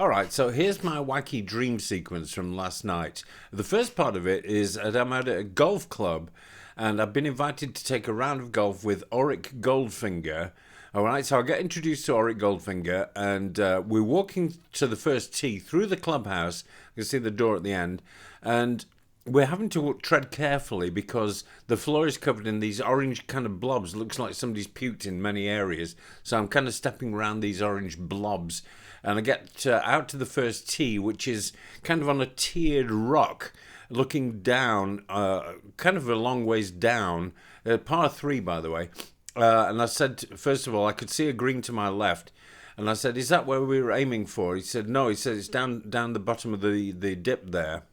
All right, so here's my wacky dream sequence from last night. The first part of it is that I'm at a golf club and I've been invited to take a round of golf with Auric Goldfinger. All right, so I get introduced to Auric Goldfinger and we're walking to the first tee through the clubhouse. You can see the door at the end. And we're having to tread carefully because the floor is covered in these orange kind of blobs. It looks like somebody's puked in many areas. So I'm kind of stepping around these orange blobs. And I get out to the first tee, which is kind of on a tiered rock, looking down, kind of a long ways down. Par 3, by the way. And I said, first of all, I could see a green to my left. And I said, is that where we were aiming for? He said, no. He said, it's down the bottom of the dip there.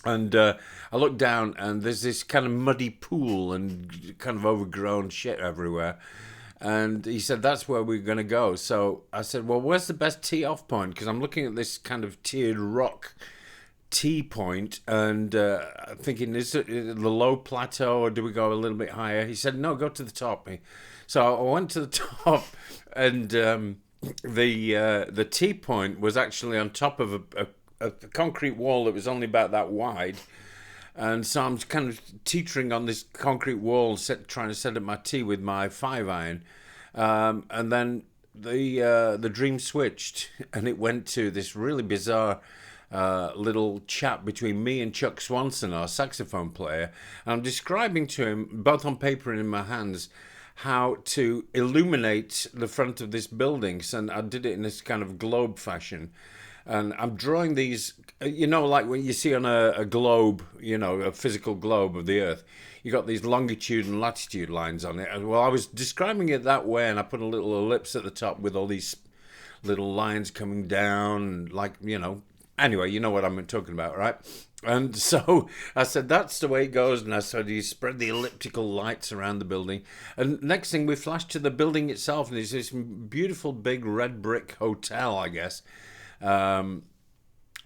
And I looked down, and there's this kind of muddy pool and kind of overgrown shit everywhere. And he said, that's where we're going to go. So I said, well, where's the best tee-off point? Because I'm looking at this kind of tiered rock tee point, and thinking, is it the low plateau, or do we go a little bit higher? He said, no, go to the top. So I went to the top, and the tee point was actually on top of a concrete wall that was only about that wide. And so I'm kind of teetering on this concrete wall, trying to set up my tee with my 5-iron. And then the dream switched, and it went to this really bizarre little chat between me and Chuck Swanson, our saxophone player. And I'm describing to him, both on paper and in my hands, how to illuminate the front of this building. And I did it in this kind of globe fashion. And I'm drawing these, like when you see on a globe, a physical globe of the Earth, you got these longitude and latitude lines on it. And well, I was describing it that way, and I put a little ellipse at the top with all these little lines coming down, Anyway, you know what I'm talking about, right? And so I said, that's the way it goes. And I said, you spread the elliptical lights around the building. And next thing, we flashed to the building itself, and there's this beautiful big red brick hotel, I guess. And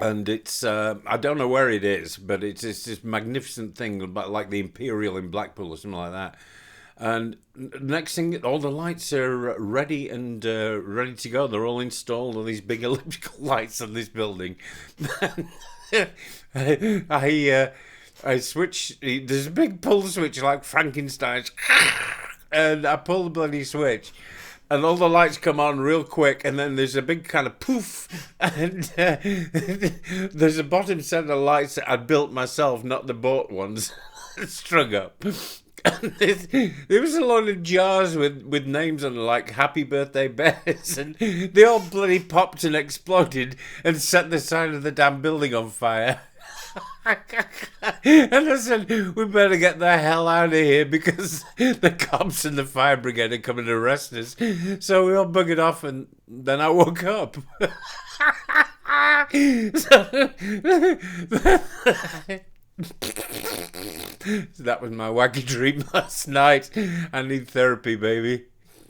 it's I don't know where it is, but it's this magnificent thing, like the Imperial in Blackpool or something like that. And next thing, all the lights are ready and ready to go. They're all installed, all these big elliptical lights on this building. I switch. There's a big pull switch like Frankenstein's, and I pull the bloody switch. And all the lights come on real quick, and then there's a big kind of poof, and there's a bottom set of lights that I built myself, not the bought ones, strung up. And there was a lot of jars with names on them, like Happy Birthday Bears, and they all bloody popped and exploded and set the side of the damn building on fire. And I said, we better get the hell out of here because the cops and the fire brigade are coming to arrest us. So we all buggered off, and then I woke up. So that was my wacky dream last night. I need therapy, baby.